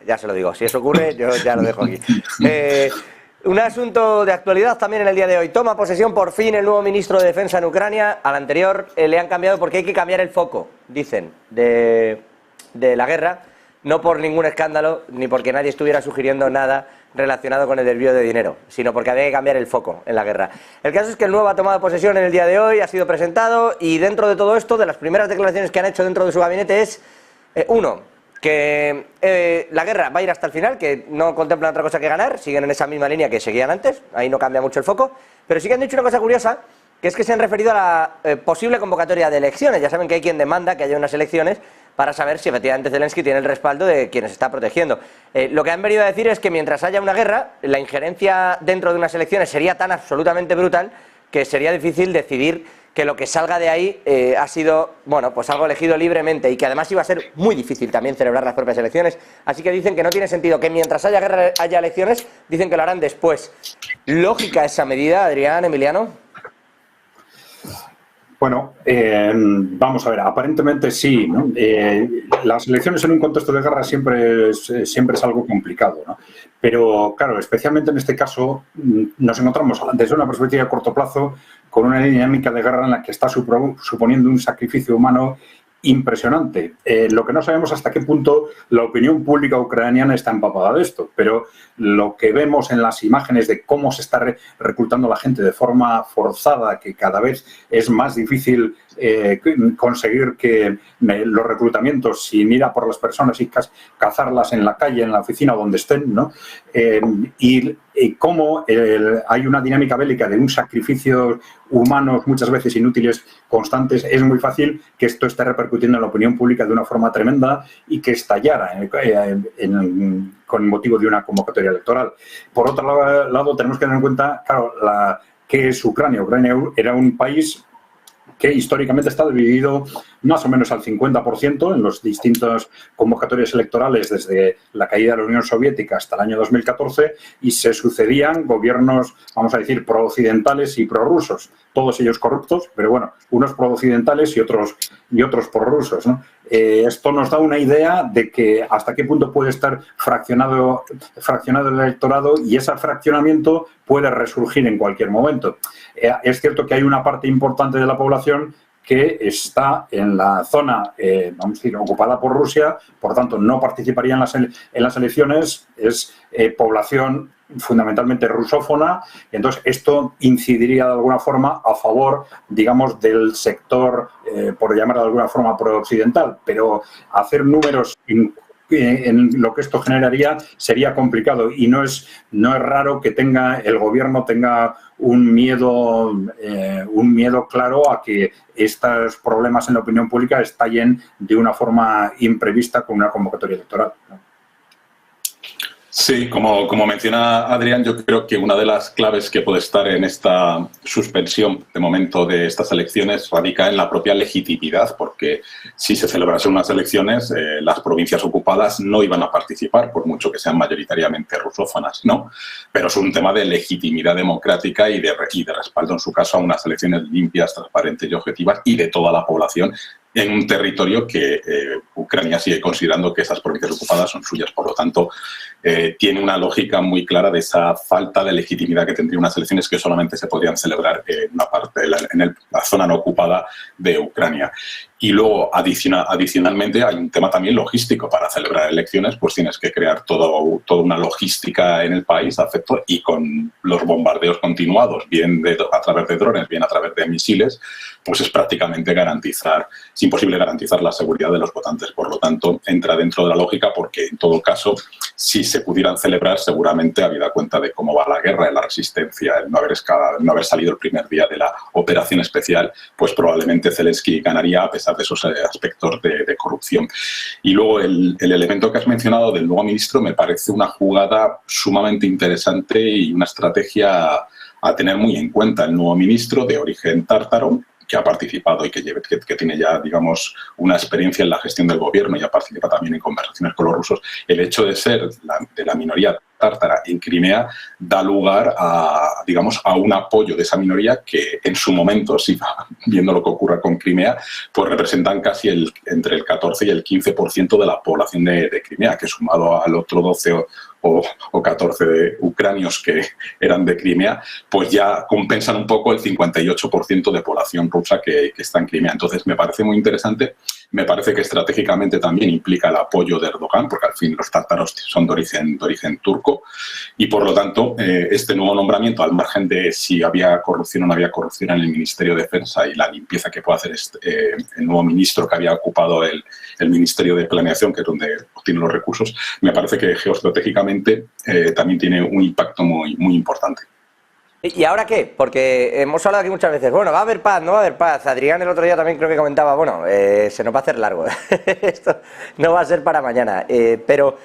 ya se lo digo. Si eso ocurre, yo ya lo dejo aquí. Un asunto de actualidad también en el día de hoy. Toma posesión por fin el nuevo ministro de Defensa en Ucrania. Al anterior le han cambiado porque hay que cambiar el foco, dicen, de la guerra. No por ningún escándalo, ni porque nadie estuviera sugiriendo nada relacionado con el desvío de dinero, sino porque había que cambiar el foco en la guerra. El caso es que el nuevo ha tomado posesión en el día de hoy, ha sido presentado, y dentro de todo esto, de las primeras declaraciones que han hecho dentro de su gabinete es, uno, que la guerra va a ir hasta el final, que no contemplan otra cosa que ganar, siguen en esa misma línea que seguían antes, ahí no cambia mucho el foco, pero sí que han dicho una cosa curiosa, que es que se han referido a la posible convocatoria de elecciones. Ya saben que hay quien demanda que haya unas elecciones para saber si efectivamente Zelensky tiene el respaldo de quienes está protegiendo. Lo que han venido a decir es que mientras haya una guerra, la injerencia dentro de unas elecciones sería tan absolutamente brutal que sería difícil decidir que lo que salga de ahí ha sido, bueno, pues algo elegido libremente, y que además iba a ser muy difícil también celebrar las propias elecciones. Así que dicen que no tiene sentido que mientras haya guerra haya elecciones, dicen que lo harán después. ¿Lógica esa medida, Adrián, Emiliano? Bueno, vamos a ver, aparentemente sí, ¿no? Las elecciones en un contexto de guerra siempre es algo complicado, ¿no? Pero, claro, especialmente en este caso nos encontramos desde una perspectiva a corto plazo con una dinámica de guerra en la que está suponiendo un sacrificio humano impresionante. Lo que no sabemos hasta qué punto la opinión pública ucraniana está empapada de esto, pero lo que vemos en las imágenes de cómo se está reclutando la gente de forma forzada, que cada vez es más difícil conseguir que los reclutamientos sin ir a por las personas y cazarlas en la calle, en la oficina, donde estén, ¿no? Y cómo hay una dinámica bélica de un sacrificio humanos muchas veces inútiles, constantes. Es muy fácil que esto esté repercutiendo en la opinión pública de una forma tremenda y que estallara con motivo de una convocatoria electoral. Por otro lado, tenemos que tener en cuenta, claro, ¿qué es Ucrania? Ucrania era un país que históricamente está dividido más o menos al 50% en los distintos convocatorias electorales desde la caída de la Unión Soviética hasta el año 2014, y se sucedían gobiernos, vamos a decir, pro-occidentales y prorrusos, todos ellos corruptos, pero bueno, unos pro-occidentales y otros prorrusos, ¿no? Esto nos da una idea de que hasta qué punto puede estar fraccionado el electorado, y ese fraccionamiento puede resurgir en cualquier momento. Es cierto que hay una parte importante de la población que está en la zona, vamos a decir, ocupada por Rusia, por tanto no participaría en las elecciones, es población fundamentalmente rusófona, y entonces esto incidiría de alguna forma a favor, digamos, del sector, por llamar de alguna forma, pro-occidental, pero hacer números en lo que esto generaría sería complicado, y no es raro que el gobierno tenga un miedo claro a que estos problemas en la opinión pública estallen de una forma imprevista con una convocatoria electoral, ¿no? Sí, como menciona Adrián, yo creo que una de las claves que puede estar en esta suspensión de momento de estas elecciones radica en la propia legitimidad, porque si se celebrasen unas elecciones, las provincias ocupadas no iban a participar, por mucho que sean mayoritariamente rusófonas, ¿no? Pero es un tema de legitimidad democrática y de respaldo, en su caso, a unas elecciones limpias, transparentes y objetivas, y de toda la población, en un territorio que Ucrania sigue considerando que esas provincias ocupadas son suyas. Por lo tanto, tiene una lógica muy clara de esa falta de legitimidad que tendría unas elecciones que solamente se podrían celebrar en una parte en la zona no ocupada de Ucrania. Y luego, adicionalmente, hay un tema también logístico. Para celebrar elecciones, pues tienes que crear toda una logística en el país, y con los bombardeos continuados, bien a través de drones, bien a través de misiles, pues es imposible garantizar la seguridad de los votantes. Por lo tanto, entra dentro de la lógica, porque en todo caso, si se pudieran celebrar, seguramente, habida cuenta de cómo va la guerra, la resistencia, el no haber salido el primer día de la operación especial, pues probablemente Zelensky ganaría, a pesar de esos aspectos de corrupción. Y luego el elemento que has mencionado del nuevo ministro me parece una jugada sumamente interesante y una estrategia a tener muy en cuenta. El nuevo ministro, de origen tártaro, que ha participado y que tiene ya, digamos, una experiencia en la gestión del gobierno, y ya participa también en conversaciones con los rusos, el hecho de ser de la minoría tártara en Crimea da lugar a, digamos, a un apoyo de esa minoría que en su momento, si viendo lo que ocurra con Crimea, pues representan casi entre el 14 y el 15% de la población de Crimea, que sumado al otro 12 o 14 de ucranios que eran de Crimea, pues ya compensan un poco el 58% de población rusa que está en Crimea. Entonces me parece muy interesante, me parece que estratégicamente también implica el apoyo de Erdogan, porque al fin los tártaros son de origen turco, y por lo tanto este nuevo nombramiento, al margen de si había corrupción o no había corrupción en el Ministerio de Defensa y la limpieza que puede hacer el nuevo ministro que había ocupado el Ministerio de Planeación, que es donde obtiene los recursos, me parece que geoestratégicamente también tiene un impacto muy, muy importante. ¿Y ahora qué? Porque hemos hablado aquí muchas veces, bueno, va a haber paz, no va a haber paz. Adrián el otro día también creo que comentaba, bueno, se nos va a hacer largo. Esto no va a ser para mañana, pero